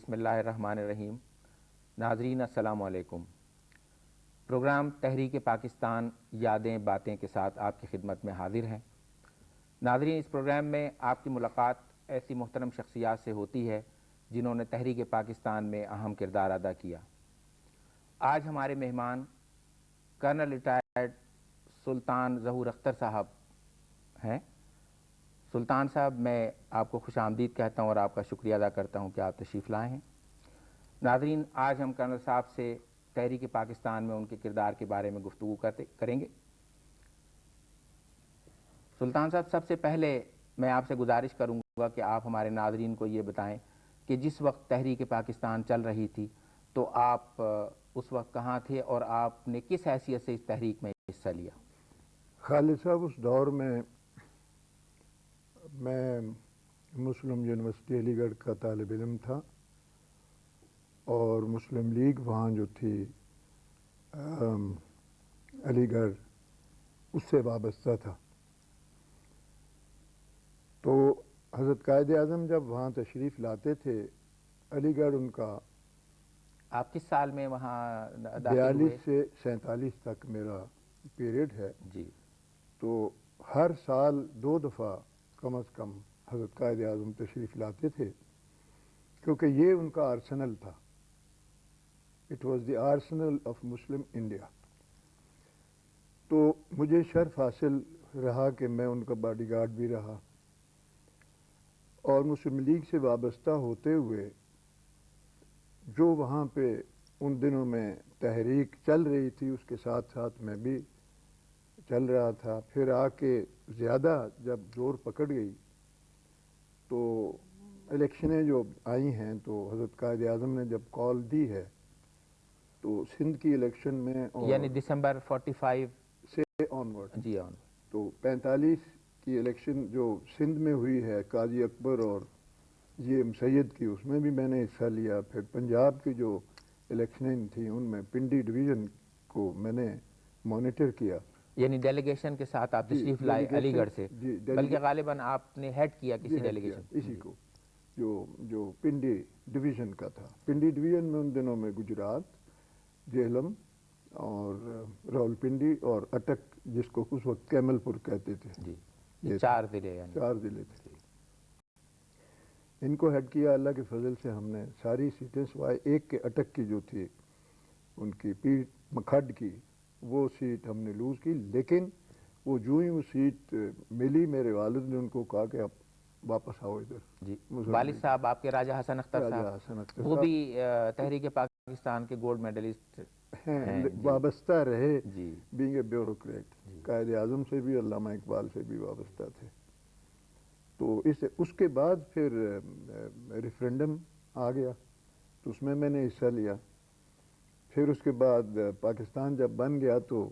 بسم اللہ الرحمن الرحیم۔ ناظرین السلام علیکم۔ پروگرام تحریک پاکستان یادیں باتیں کے ساتھ آپ کی خدمت میں حاضر ہیں۔ ناظرین، اس پروگرام میں آپ کی ملاقات ایسی محترم شخصیات سے ہوتی ہے جنہوں نے تحریک پاکستان میں اہم کردار ادا کیا۔ آج ہمارے مہمان کرنل ریٹائرڈ سلطان ظہور اختر صاحب ہیں۔ سلطان صاحب، میں آپ کو خوش آمدید کہتا ہوں اور آپ کا شکریہ ادا کرتا ہوں کہ آپ تشریف لائے ہیں۔ ناظرین، آج ہم کرنل صاحب سے تحریک پاکستان میں ان کے کردار کے بارے میں گفتگو کریں گے۔ سلطان صاحب، سب سے پہلے میں آپ سے گزارش کروں گا کہ آپ ہمارے ناظرین کو یہ بتائیں کہ جس وقت تحریک پاکستان چل رہی تھی تو آپ اس وقت کہاں تھے اور آپ نے کس حیثیت سے اس تحریک میں حصہ لیا؟ خالد صاحب، اس دور میں مسلم یونیورسٹی علی گڑھ کا طالب علم تھا اور مسلم لیگ وہاں جو تھی علی گڑھ اس سے وابستہ تھا۔ تو حضرت قائد اعظم جب وہاں تشریف لاتے تھے علی گڑھ، ان کا آپ کس سال میں وہاں داخل 42 ہوئے؟ سے 47 تک میرا پیریڈ ہے۔ جی۔ تو ہر سال 2 دفعہ کم از کم حضرت قائد اعظم تشریف لاتے تھے، کیونکہ یہ ان کا آرسنل تھا۔ It was the Arsenal of Muslim India. تو مجھے شرف حاصل رہا کہ میں ان کا باڈی گارڈ بھی رہا اور مسلم لیگ سے وابستہ ہوتے ہوئے جو وہاں پہ ان دنوں میں تحریک چل رہی تھی اس کے ساتھ ساتھ میں بھی چل رہا تھا۔ پھر آ کے زیادہ جب زور پکڑ گئی تو الیکشنیں جو آئی ہیں تو حضرت قائد اعظم نے جب کال دی ہے تو سندھ کی الیکشن میں یعنی دسمبر 45 سے آنورڈ، جی آن تو 45 کی الیکشن جو سندھ میں ہوئی ہے قاضی اکبر اور جی ایم سید کی، اس میں بھی میں نے حصہ لیا۔ پھر پنجاب کی جو الیکشنیں تھیں ان میں پنڈی ڈویژن کو میں نے مانیٹر کیا۔ یعنی ڈیلیگیشن کے ساتھ آپ تشریف لائے علی گڑھ سے، بلکہ غالباً آپ نے ہیڈ کیا کسی ڈیلیگیشن اسی کو جو پنڈی ڈویژن کا تھا۔ پنڈی ڈویژن میں ان دنوں میں گجرات، جہلم اور راولپنڈی اور اٹک، جس کو اس وقت کیمل پور کہتے تھے، جی، یہ 4 ضلع یعنی 4 ضلع تھے۔ ان کو ہیڈ کیا۔ اللہ کے فضل سے ہم نے ساری سیٹیں سوائے ایک کے اٹک کی جو تھی ان کی پیٹ مکھڈ کی، وہ سیٹ ہم نے لوز کی، لیکن وہ جو ہی وہ سیٹ ملی میرے والد نے ان کو کہا کہ آپ واپس آؤ ادھر۔ جی، والد صاحب آپ کے راجہ حسن اختر صاحب، وہ بھی تحریک پاکستان کے گولڈ میڈلسٹ ہیں، وابستہ رہے، جی، being a bureaucrat, Quaid Azam سے بھی علامہ اقبال سے بھی وابستہ تھے۔ تو اس کے بعد پھر ریفرینڈم آ گیا تو اس میں نے حصہ لیا۔ پھر اس کے بعد پاکستان جب بن گیا تو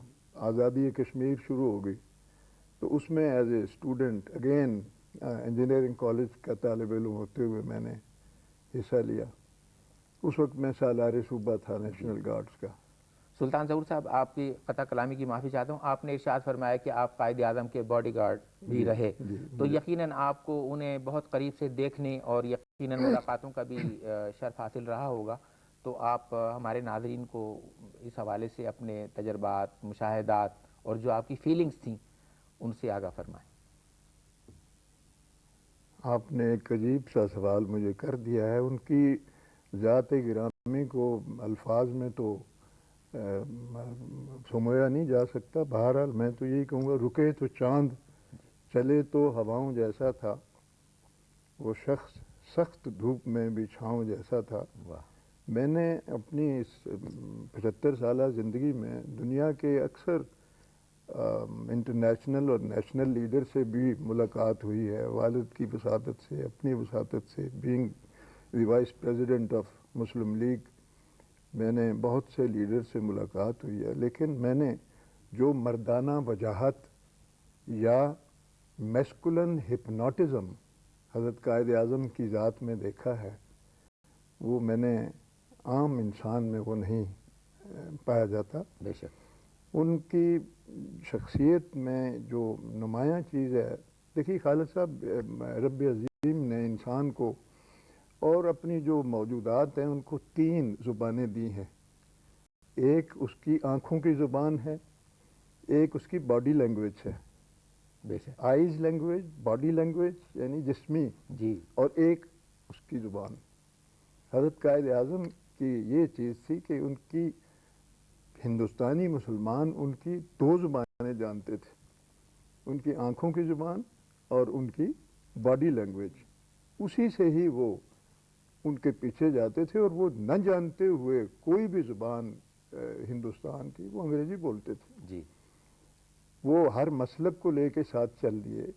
آزادی کشمیر شروع ہو گئی، تو اس میں as a student again engineering college کا طالب علم ہوتے ہوئے میں نے حصہ لیا۔ اس وقت میں سالار صوبہ تھا نیشنل گارڈز کا۔ سلطان ظہور صاحب، آپ کی قطع کلامی کی معافی چاہتا ہوں، آپ نے ارشاد فرمایا کہ آپ قائد اعظم کے باڈی گارڈ بھی رہے، تو یقیناً آپ کو انہیں بہت قریب سے دیکھنے اور یقیناً ملاقاتوں کا بھی شرف حاصل رہا ہوگا، تو آپ ہمارے ناظرین کو اس حوالے سے اپنے تجربات، مشاہدات اور جو آپ کی فیلنگز تھیں ان سے آگاہ فرمائیں۔ آپ نے ایک عجیب سا سوال مجھے کر دیا ہے۔ ان کی ذات گرامی کو الفاظ میں تو سمویا نہیں جا سکتا۔ بہرحال میں تو یہی کہوں گا، رکے تو چاند چلے تو ہواؤں جیسا تھا، وہ شخص سخت دھوپ میں بھی چھاؤں جیسا تھا۔ میں نے اپنی اس 75 سالہ زندگی میں دنیا کے اکثر انٹرنیشنل اور نیشنل لیڈر سے بھی ملاقات ہوئی ہے، والد کی وساطت سے، اپنی وساطت سے، being the vice president of Muslim league میں نے بہت سے لیڈر سے ملاقات ہوئی ہے، لیکن میں نے جو مردانہ وجاہت یا میسکولن ہپنوٹزم حضرت قائد اعظم کی ذات میں دیکھا ہے، وہ میں نے عام انسان میں وہ نہیں پایا جاتا۔ بے شک ان کی شخصیت میں جو نمایاں چیز ہے، دیکھیے خالد صاحب، رب عظیم نے انسان کو اور اپنی جو موجودات ہیں ان کو 3 زبانیں دی ہیں. ایک اس کی آنکھوں کی زبان ہے, ایک اس کی باڈی لینگویج ہے, آئیز لینگویج, باڈی لینگویج یعنی جسمی, جی, اور ایک اس کی زبان. حضرت قائد اعظم کی یہ چیز تھی کہ ان کی ہندوستانی مسلمان ان کی 2 زبانیں جانتے تھے, ان کی آنکھوں کی زبان اور ان کی باڈی لینگویج. اسی سے ہی وہ ان کے پیچھے جاتے تھے, اور وہ نہ جانتے ہوئے کوئی بھی زبان ہندوستان کی وہ انگریزی بولتے تھے. جی, وہ ہر مسلک کو لے کے ساتھ چل دیے,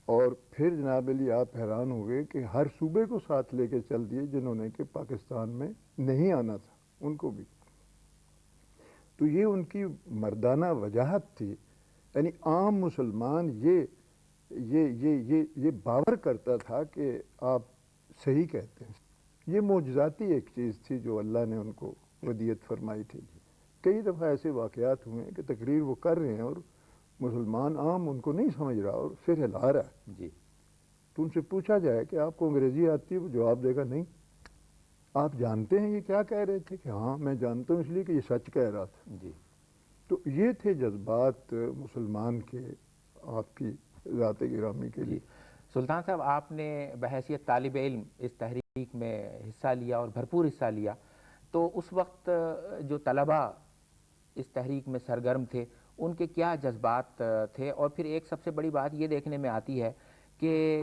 اور پھر جناب علی آپ حیران ہوئے کہ ہر صوبے کو ساتھ لے کے چل دیے جنہوں نے کہ پاکستان میں نہیں آنا تھا ان کو بھی. تو یہ ان کی مردانہ وجاہت تھی. یعنی عام مسلمان یہ باور کرتا تھا کہ آپ صحیح کہتے ہیں. یہ معجزاتی ایک چیز تھی جو اللہ نے ان کو ودیت فرمائی تھی. کئی دفعہ ایسے واقعات ہوئے ہیں کہ تقریر وہ کر رہے ہیں اور مسلمان عام ان کو نہیں سمجھ رہا اور سر ہلا رہا ہے. جی, تو ان سے پوچھا جائے کہ آپ کو انگریزی آتی ہے, وہ جواب دے گا نہیں. آپ جانتے ہیں یہ کیا کہہ رہے تھے؟ کہ ہاں میں جانتا ہوں, اس لیے کہ یہ سچ کہہ رہا تھا. جی. تو یہ تھے جذبات مسلمان کے آپ کی ذات گرامی کے لیے. سلطان صاحب, آپ نے بحیثیت طالب علم اس تحریک میں حصہ لیا اور بھرپور حصہ لیا, تو اس وقت جو طلباء اس تحریک میں سرگرم تھے ان کے کیا جذبات تھے؟ اور پھر ایک سب سے بڑی بات یہ دیکھنے میں آتی ہے کہ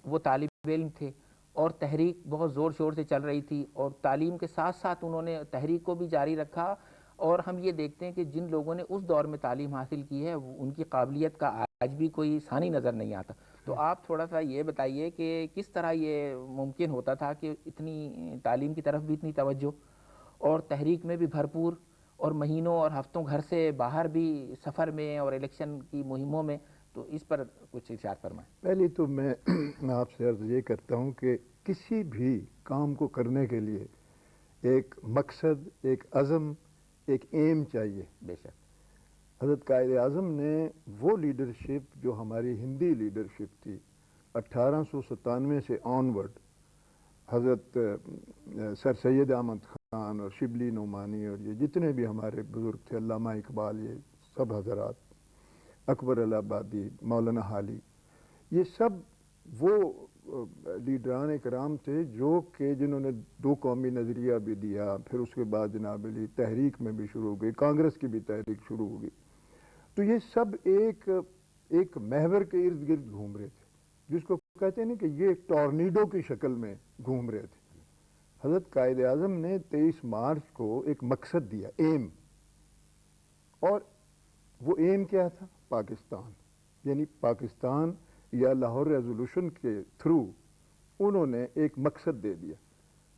وہ طالب علم تھے اور تحریک بہت زور شور سے چل رہی تھی, اور تعلیم کے ساتھ ساتھ انہوں نے تحریک کو بھی جاری رکھا, اور ہم یہ دیکھتے ہیں کہ جن لوگوں نے اس دور میں تعلیم حاصل کی ہے ان کی قابلیت کا آج بھی کوئی ثانی نظر نہیں آتا. تو آپ تھوڑا سا یہ بتائیے کہ کس طرح یہ ممکن ہوتا تھا کہ اتنی تعلیم کی طرف بھی اتنی توجہ اور تحریک میں بھی بھرپور, اور مہینوں اور ہفتوں گھر سے باہر بھی سفر میں اور الیکشن کی مہموں میں. تو اس پر کچھ ارشاد فرمائیں. پہلے تو میں آپ سے عرض یہ کرتا ہوں کہ کسی بھی کام کو کرنے کے لیے ایک مقصد, ایک عزم, ایک ایم چاہیے. بے شک. حضرت قائد اعظم نے وہ لیڈرشپ جو ہماری ہندی لیڈرشپ تھی 1897 سے آنورڈ, حضرت سر سید احمد خان اور شبلی نعمانی اور یہ جتنے بھی ہمارے بزرگ تھے, علامہ اقبال, یہ سب حضرات, اکبر الہ آبادی, مولانا حالی, یہ سب وہ لیڈران کرام تھے جو کہ جنہوں نے 2 قومی نظریہ بھی دیا. پھر اس کے بعد جناب علی تحریک میں بھی شروع ہو گئی, کانگریس کی بھی تحریک شروع ہو گئی. تو یہ سب ایک محور کے ارد گرد گھوم رہے تھے, جس کو کہتے ہیں نا کہ یہ ٹورنیڈو کی شکل میں گھوم رہے تھے. حضرت قائد اعظم نے 23 مارچ کو ایک مقصد دیا, ایم, اور وہ ایم کیا تھا؟ پاکستان. یعنی پاکستان یا لاہور ریزولوشن کے تھرو انہوں نے ایک مقصد دے دیا.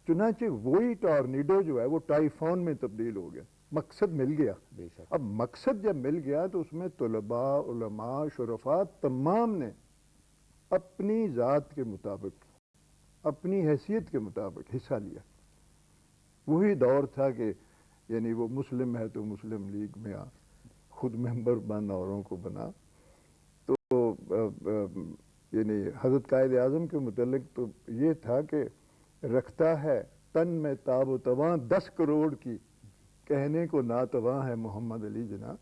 چنانچہ وہی ٹورنیڈو جو ہے وہ ٹائفون میں تبدیل ہو گیا. مقصد مل گیا. اب مقصد جب مل گیا تو اس میں طلباء, علماء, شرفاء تمام نے اپنی ذات کے مطابق, اپنی حیثیت کے مطابق حصہ لیا. وہی دور تھا کہ یعنی وہ مسلم ہے تو مسلم لیگ میں آ, خود ممبر بن, اوروں کو بنا. تو یعنی حضرت قائد اعظم کے متعلق تو یہ تھا کہ رکھتا ہے تن میں تاب و تواں 10 کروڑ کی, کہنے کو ناتواں ہے محمد علی جناح.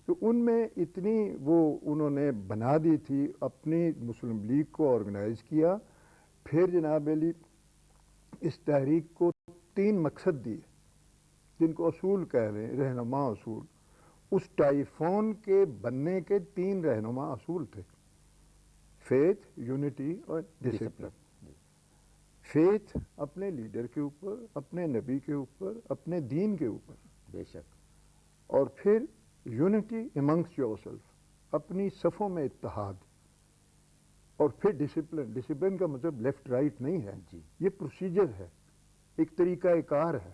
تو ان میں اتنی وہ انہوں نے بنا دی تھی, اپنی مسلم لیگ کو آرگنائز کیا. پھر جناب علی اس تحریک کو 3 مقصد دیے جن کو اصول کہہ رہے ہیں, رہنما اصول. اس ٹائفون کے بننے کے 3 رہنما اصول تھے, فیتھ, یونٹی اور ڈسپلن. فیتھ اپنے لیڈر کے اوپر, اپنے نبی کے اوپر, اپنے دین کے اوپر. بے شک. اور پھر یونٹی امنگسٹ یور سیلف, اپنی صفوں میں اتحاد. اور پھر ڈسپلن. ڈسپلن کا مطلب لیفٹ رائٹ نہیں ہے, یہ پروسیجر ہے, ایک طریقہ کار ہے.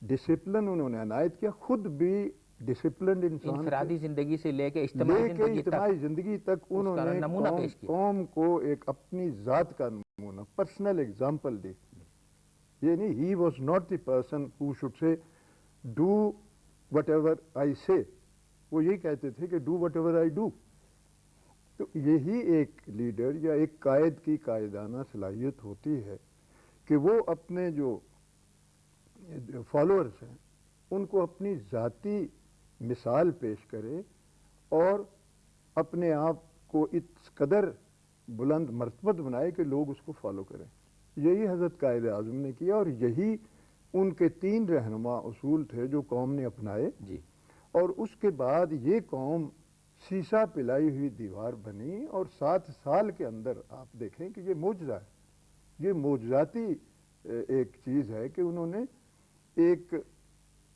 ڈسپلن انہوں نے عنایت کیا, خود بھی ڈسپلنڈ انسان, انفرادی زندگی سے لے کے اجتماعی زندگی تک انہوں نے قوم کو ایک اپنی ذات کا نمونہ, پرسنل ایگزامپل دی. یعنی he was not the person who should say do what ever I سے, وہ یہی کہتے تھے کہ do what ever I do. تو یہی ایک لیڈر یا ایک قائد کی قائدانہ صلاحیت ہوتی ہے کہ وہ اپنے جو فالوورز ہیں ان کو اپنی ذاتی مثال پیش کرے اور اپنے آپ کو اس قدر بلند مرتبت بنائے کہ لوگ اس کو فالو کریں. یہی حضرت قائد اعظم نے کیا اور یہی ان کے 3 رہنما اصول تھے جو قوم نے اپنائے. جی. اور اس کے بعد یہ قوم سیسا پلائی ہوئی دیوار بنی اور 7 سال کے اندر آپ دیکھیں کہ یہ معجزہ ہے. یہ معجزاتی ایک چیز ہے کہ انہوں نے ایک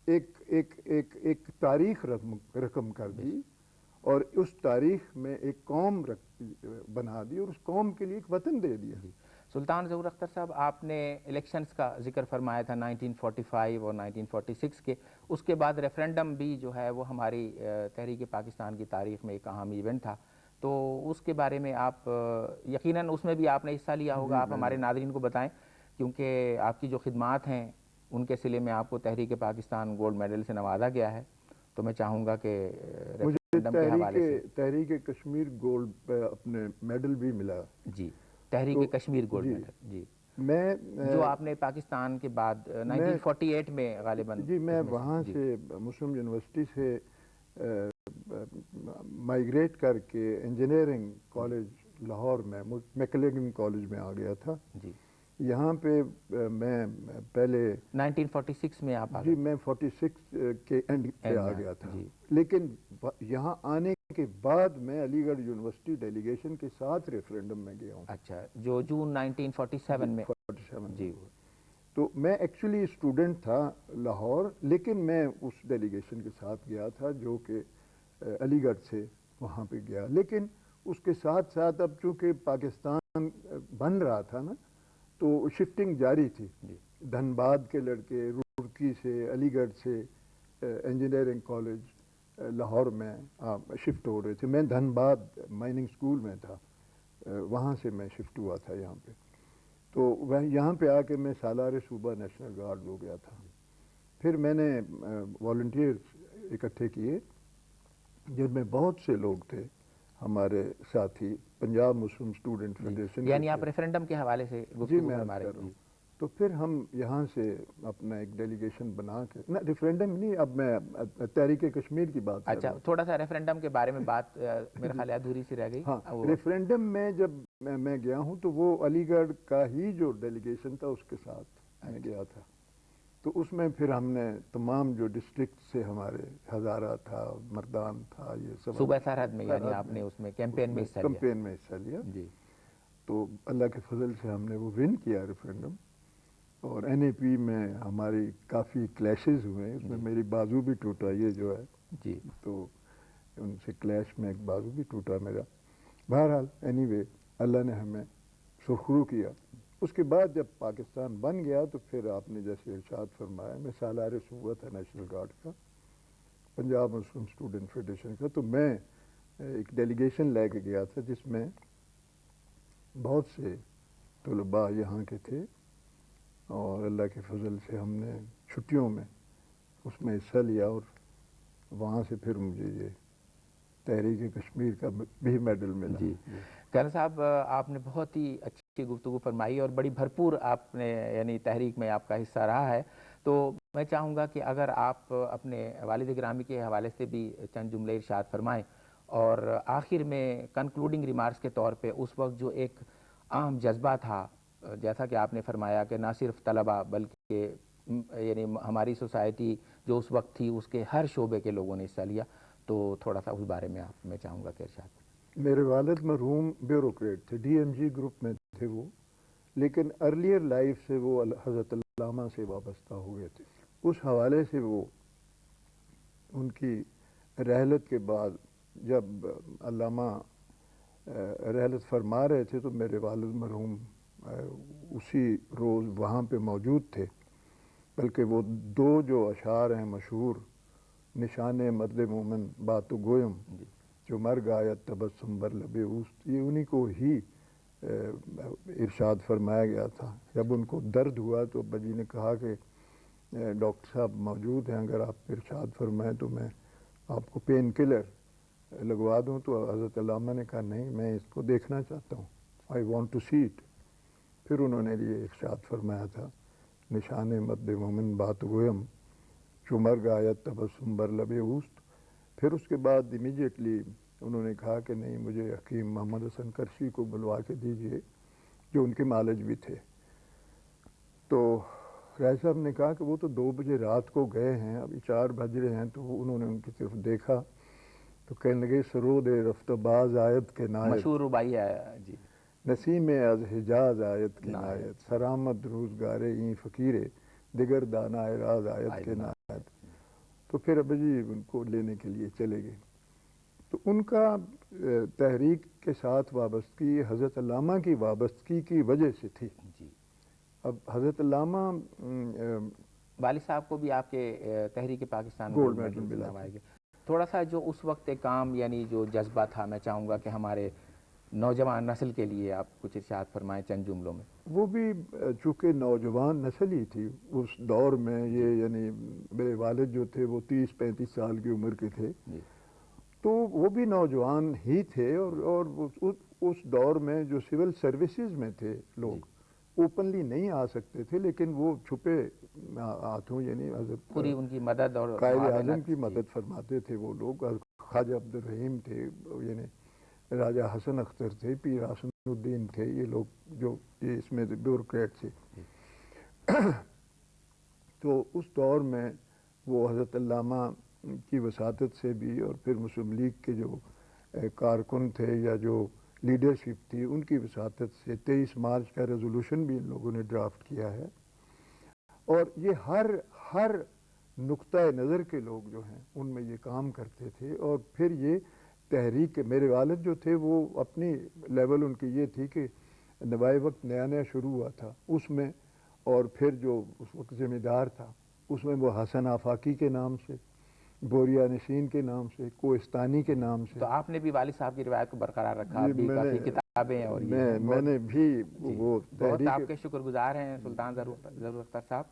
ایک ایک ایک ایک تاریخ رقم کر دی اور اس تاریخ میں ایک قوم بنا دی اور اس قوم کے لیے ایک وطن دے دیا. سلطان ظہور اختر صاحب، آپ نے الیکشنز کا ذکر فرمایا تھا 1945 اور 1946 کے. اس کے بعد ریفرینڈم بھی جو ہے وہ ہماری تحریک پاکستان کی تاریخ میں ایک اہم ایونٹ تھا. تو اس کے بارے میں آپ یقیناً اس میں بھی آپ نے حصہ لیا ہوگا. آپ ہمارے ناظرین کو بتائیں، کیونکہ آپ کی جو خدمات ہیں ان کے صلے میں آپ کو تحریک پاکستان گولڈ میڈل سے نوازا گیا ہے. تو میں چاہوں گا کہ ریفرینڈم کے حوالے سے. تحریک کشمیر گولڈ پہ اپنے میڈل بھی ملا. جی، تحریک کشمیر گولڈ میڈل. جی، میں جو آپ نے پاکستان کے بعد 1948 میں غالباً. جی، میں وہاں سے مسلم یونیورسٹی سے مائیگریٹ کر کے انجینئرنگ کالج لاہور میں میکلگن کالج میں آ گیا تھا. جی. یہاں پہ میں پہلے 1946 میں آپ جی میں 46 کے اینڈ پہ آ گیا تھا. لیکن یہاں آنے کے بعد میں علی گڑھ یونیورسٹی ڈیلیگیشن کے ساتھ ریفرینڈم میں گیا ہوں. اچھا، جو جون 1947 میں. 47 جی. تو میں ایکچولی اسٹوڈنٹ تھا لاہور، لیکن میں اس ڈیلیگیشن کے ساتھ گیا تھا جو کہ علی گڑھ سے وہاں پہ گیا. لیکن اس کے ساتھ ساتھ اب چونکہ پاکستان بن رہا تھا نا تو شفٹنگ جاری تھی. دھنباد کے لڑکے روڑکی سے، علی گڑھ سے انجینئرنگ کالج لاہور میں شفٹ ہو رہے تھے. میں دھنباد مائننگ سکول میں تھا، وہاں سے میں شفٹ ہوا تھا یہاں پہ. تو یہاں پہ آ کے میں سالار صوبہ نیشنل گارڈ ہو گیا تھا. پھر میں نے والنٹیئرز اکٹھے کیے جن میں بہت سے لوگ تھے ہمارے ساتھی پنجاب مسلم اسٹوڈنٹ فیڈریشن. یعنی آپ ریفرینڈم کے حوالے سے گفتگو فرما رہے ہیں. تو پھر ہم یہاں سے اپنا ایک ڈیلیگیشن بنا کے نہ ریفرینڈم نہیں، اب میں تحریک کشمیر کی بات کر رہا ہوں. اچھا، تھوڑا سا ریفرینڈم کے بارے میں بات میرے خیال ادھوری سی رہ گئی. ہاں، ریفرینڈم میں جب میں گیا ہوں تو وہ علی گڑھ کا ہی جو ڈیلیگیشن تھا اس کے ساتھ میں گیا تھا. تو اس میں پھر ہم نے تمام جو ڈسٹرکٹ سے ہمارے ہزارہ تھا، مردان تھا، یہ سب صوبہ سرحد میں، یعنی آپ نے اس میں کیمپین میں حصہ لیا. جی. تو اللہ کے فضل سے ہم نے وہ ون کیا ریفرینڈم. اور این اے پی میں ہماری کافی کلیشز ہوئے، اس میں میری بازو بھی ٹوٹا یہ جو ہے. جی. تو ان سے کلیش میں ایک بازو بھی ٹوٹا میرا. بہرحال اینی وے اللہ نے ہمیں سرخرو کیا. اس کے بعد جب پاکستان بن گیا تو پھر آپ نے جیسے ارشاد فرمایا میں سالار صوبہ تھا نیشنل گارڈ کا، پنجاب مسلم اسٹوڈنٹ فیڈریشن کا. تو میں ایک ڈیلیگیشن لے کے گیا تھا جس میں بہت سے طلباء یہاں کے تھے اور اللہ کے فضل سے ہم نے چھٹیوں میں اس میں حصہ لیا اور وہاں سے پھر مجھے یہ تحریک کشمیر کا بھی میڈل ملا. جی. کرن صاحب، آپ نے بہت ہی اچھی گفتگو فرمائی اور بڑی بھرپور آپ نے یعنی تحریک میں آپ کا حصہ رہا ہے. تو میں چاہوں گا کہ اگر آپ اپنے والد گرامی کے حوالے سے بھی چند جملے ارشاد فرمائیں اور آخر میں کنکلوڈنگ ریمارکس کے طور پہ اس وقت جو ایک عام جذبہ تھا، جیسا کہ آپ نے فرمایا کہ نہ صرف طلباء بلکہ یعنی ہماری سوسائٹی جو اس وقت تھی اس کے ہر شعبے کے لوگوں نے حصہ لیا، تو تھوڑا سا اس بارے میں آپ میں چاہوں گا کہ ارشاد. میرے والد مرحوم بیوروکریٹ تھے، ڈی ایم جی گروپ میں تھے وہ، لیکن ارلیئر لائف سے وہ حضرت علامہ سے وابستہ ہو گئے تھے. اس حوالے سے وہ ان کی رحلت کے بعد جب علامہ رحلت فرما رہے تھے تو میرے والد مرحوم اسی روز وہاں پہ موجود تھے. بلکہ وہ 2 جو اشعار ہیں مشہور، نشان مرد مومن باتو گویم جو مر گایا تبسم بر لب اوست، یہ انہی کو ہی ارشاد فرمایا گیا تھا. جب ان کو درد ہوا تو ابا جی نے کہا کہ ڈاکٹر صاحب موجود ہیں، اگر آپ ارشاد فرمائیں تو میں آپ کو پین کلر لگوا دوں. تو حضرت علامہ نے کہا نہیں، میں اس کو دیکھنا چاہتا ہوں، I want to see it. پھر انہوں نے یہ ارشاد فرمایا تھا، نشان مد مومن بات گویم چو مرگ آیت تبسم بر لب اوست۔ پھر اس کے بعد امیجیٹلی انہوں نے کہا کہ نہیں، مجھے حکیم محمد حسن کرشی کو بلوا کے دیجئے جو ان کے مالج بھی تھے۔ تو رائے صاحب نے کہا کہ وہ تو 2 بجے رات کو گئے ہیں، ابھی 4 بج رہے ہیں۔ تو انہوں نے ان کی طرف دیکھا تو کہنے لگے سرود رفت باز آیت کے نایت، مشہور ربائی ہے جی، نسیم از حجاز آیت کے نایت، سرآمد روزگار این فقیر دیگر دانا راز آیت کے نایت۔ تو پھر ابھی جی ان کو لینے کے لیے چلے گئے۔ تو ان کا تحریک کے ساتھ وابستگی حضرت علامہ کی وابستگی کی وجہ سے تھی۔ جی، اب حضرت علامہ والد صاحب کو بھی آپ کے تحریک پاکستان گولڈ میڈل ملا نوائے گئے۔ تھوڑا سا جو اس وقت کام یعنی جو جذبہ تھا، میں چاہوں گا کہ ہمارے نوجوان نسل کے لیے آپ کچھ ارشاد فرمائیں چند جملوں میں۔ وہ بھی چونکہ نوجوان نسل ہی تھی اس دور میں، یہ یعنی میرے والد جو تھے وہ 30-35 سال کی عمر کے تھے، تو وہ بھی نوجوان ہی تھے۔ اور اس دور میں جو سول سروسز میں تھے لوگ اوپنلی نہیں آ سکتے تھے، لیکن وہ چھپے ہاتھوں یعنی حضرت پوری ان کی مدد اور قائد اعظم کی مدد فرماتے تھے وہ لوگ۔ خواجہ عبد الرحیم تھے، یعنی راجہ حسن اختر تھے، پیر حسن الدین تھے، یہ لوگ جو یہ اس میں بیوروکریٹ تھے۔ تو اس دور میں وہ حضرت علامہ کی وساطت سے بھی، اور پھر مسلم لیگ کے جو کارکن تھے یا جو لیڈرشپ تھی ان کی وساطت سے 23 مارچ کا ریزولوشن بھی ان لوگوں نے ڈرافٹ کیا ہے۔ اور یہ ہر نقطۂ نظر کے لوگ جو ہیں ان میں یہ کام کرتے تھے۔ اور پھر یہ تحریک، میرے والد جو تھے وہ اپنی لیول ان کی یہ تھی کہ نوائے وقت نیا نیا شروع ہوا تھا اس میں، اور پھر جو اس وقت ذمہ دار تھا اس میں وہ حسن آفاقی کے نام سے، بوریا نشین کے نام سے، کوہستانی کے نام سے۔ تو آپ نے بھی والد صاحب کی روایت کو برقرار رکھا، بھی کافی کتابیں اور میں نے بھی وہ بہت آپ کے شکر گزار ہیں سلطان ظہور اختر صاحب۔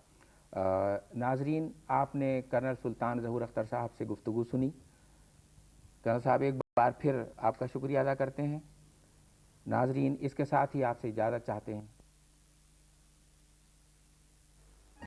ناظرین، آپ نے کرنل سلطان ظہور اختر صاحب سے گفتگو سنی۔ کرنل صاحب ایک بار پھر آپ کا شکریہ ادا کرتے ہیں۔ ناظرین، اس کے ساتھ ہی آپ سے اجازت چاہتے ہیں۔